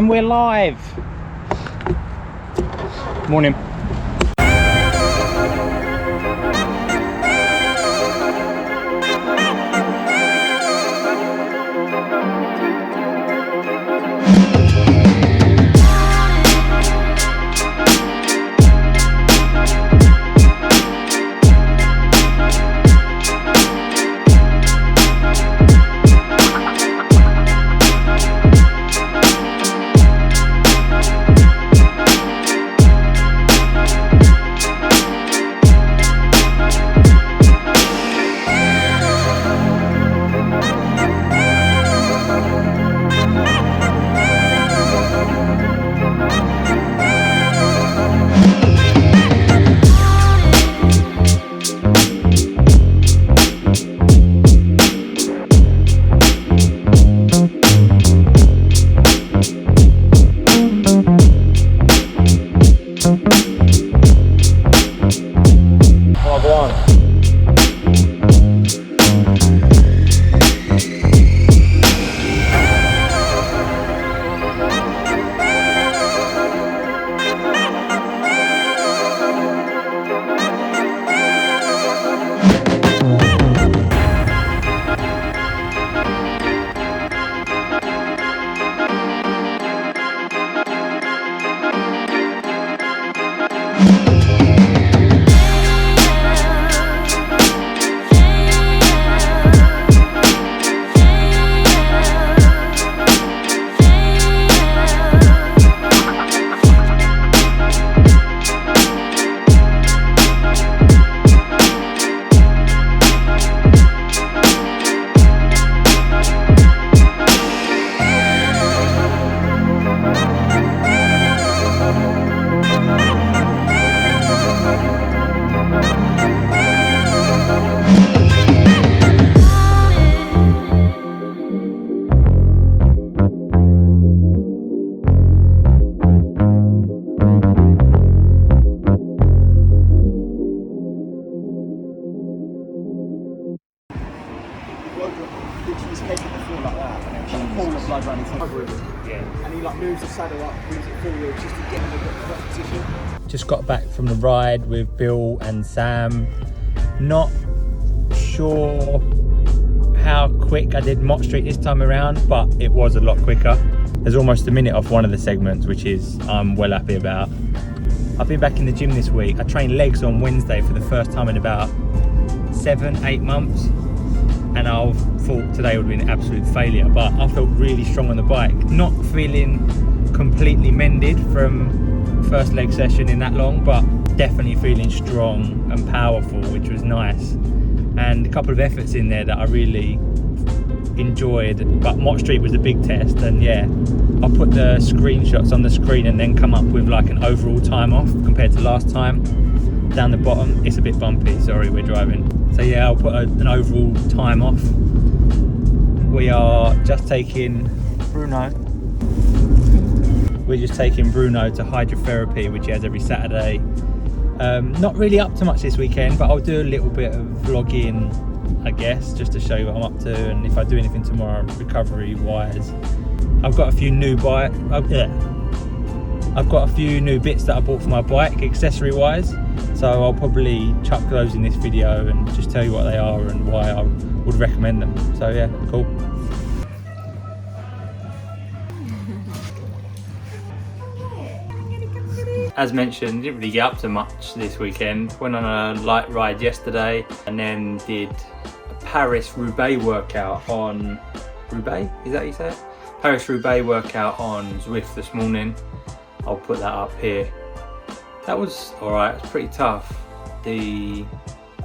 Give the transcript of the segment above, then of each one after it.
And we're live. Morning. And he like moves the saddle up, moves it forward just to get him in the correct position. Just got back from the ride with Bill and Sam. Not sure how quick I did Mott Street this time around, but it was a lot quicker. There's almost a minute off one of the segments, which is I'm well happy about. I've been back in the gym this week. I trained legs on Wednesday for the first time in about 7-8 months. And I thought today would be an absolute failure, but I felt really strong on the bike. Not feeling completely mended from first leg session in that long, but definitely feeling strong and powerful, which was nice. And a couple of efforts in there that I really enjoyed, but Mott Street was a big test, and yeah, I'll put the screenshots on the screen and then come up with like an overall time off compared to last time. Down the bottom, it's a bit bumpy, sorry, we're driving. So yeah, I'll put an overall time off. We are just taking Bruno. We're just taking Bruno to hydrotherapy, which he has every Saturday. Not really up to much this weekend, but I'll do a little bit of vlogging, I guess, just to show you what I'm up to and if I do anything tomorrow recovery-wise. I've got a few new I've got a few new bits that I bought for my bike, accessory-wise. So I'll probably chuck those in this video and just tell you what they are and why I would recommend them. So yeah, cool. As mentioned, didn't really get up to much this weekend. Went on a light ride yesterday and then did a Paris-Roubaix workout on... Roubaix? Is that how you say it? Paris-Roubaix workout on Zwift this morning. I'll put that up here. That was alright, it was pretty tough. The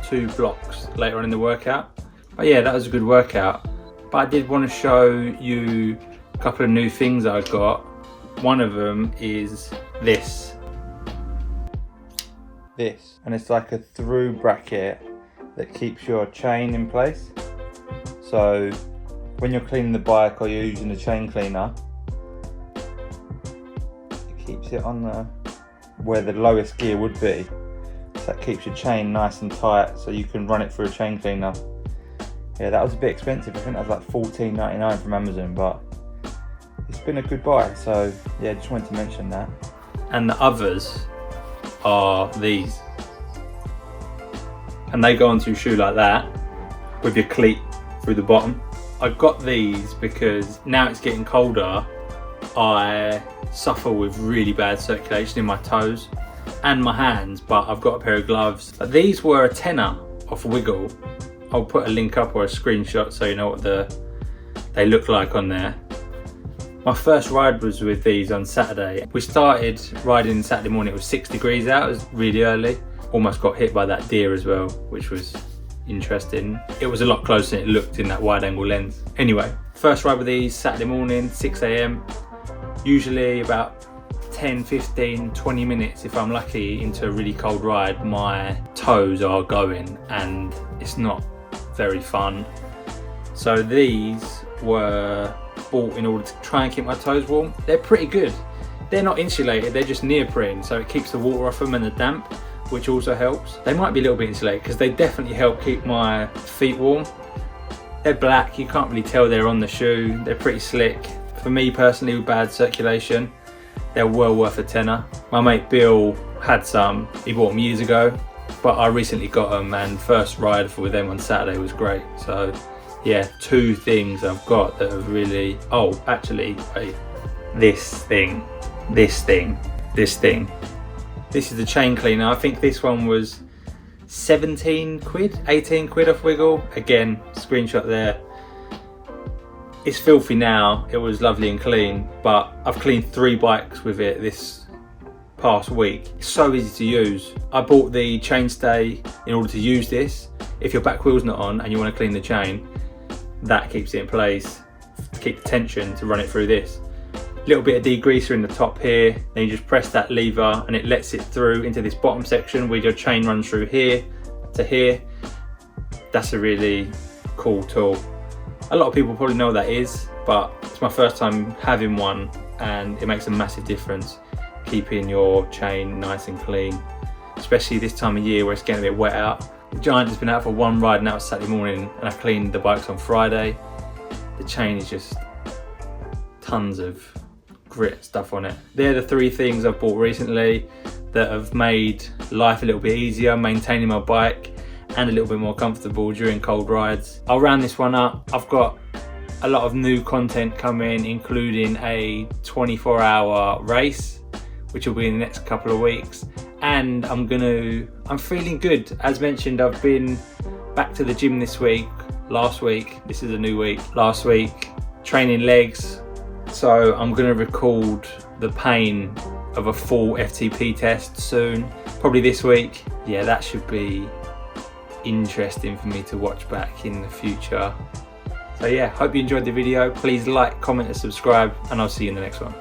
2 blocks later on in the workout. But yeah, that was a good workout. But I did want to show you a couple of new things I got. One of them is this. And it's like a through bracket that keeps your chain in place. So when you're cleaning the bike or you're using the chain cleaner, it keeps it on the where the lowest gear would be. So that keeps your chain nice and tight so you can run it through a chain cleaner. Yeah, that was a bit expensive. I think that was like $14.99 from Amazon, but it's been a good buy. So yeah, just wanted to mention that. And the others are these, and they go onto your shoe like that with your cleat through the bottom. I got these because now it's getting colder, I suffer with really bad circulation in my toes and my hands, but I've got a pair of gloves. These were a tenner off Wiggle. I'll put a link up or a screenshot so you know what they look like on there. My first ride was with these on Saturday. We started riding Saturday morning, it was 6 degrees out, it was really early. Almost got hit by that deer as well, which was interesting. It was a lot closer than it looked in that wide angle lens. Anyway, first ride with these Saturday morning, 6 AM. Usually about 10, 15, 20 minutes, if I'm lucky, into a really cold ride, my toes are going and it's not very fun. So these were bought in order to try and keep my toes warm. They're pretty good. They're not insulated, they're just neoprene, so it keeps the water off them and the damp, which also helps. They might be a little bit insulated because they definitely help keep my feet warm. They're black, you can't really tell they're on the shoe. They're pretty slick. For me personally, with bad circulation, they're well worth a tenner. My mate Bill had some, he bought them years ago, but I recently got them and first ride with them on Saturday was great. So yeah, 2 things I've got that have really, oh actually, wait, this thing. This is the chain cleaner. I think this one was 17 quid, 18 quid off Wiggle. Again, screenshot there. It's filthy now, it was lovely and clean, but I've cleaned 3 bikes with it this past week. It's so easy to use. I bought the chainstay in order to use this. If your back wheel's not on and you want to clean the chain, that keeps it in place, keep the tension to run it through this. Little bit of degreaser in the top here, then you just press that lever and it lets it through into this bottom section where your chain runs through here to here. That's a really cool tool. A lot of people probably know what that is, but it's my first time having one and it makes a massive difference keeping your chain nice and clean, especially this time of year where it's getting a bit wet out. The Giant has been out for 1 ride and that was Saturday morning, and I cleaned the bikes on Friday. The chain is just tons of grit stuff on it. They're the 3 things I've bought recently that have made life a little bit easier, maintaining my bike and a little bit more comfortable during cold rides. I'll round this one up. I've got a lot of new content coming, including a 24-hour race, which will be in the next couple of weeks. And I'm feeling good. As mentioned, I've been back to the gym this week, last week, this is a new week, last week, training legs. So I'm gonna record the pain of a full FTP test soon, probably this week. Yeah, that should be interesting for me to watch back in the future. So yeah, hope you enjoyed the video. Please like, comment and subscribe, and I'll see you in the next one.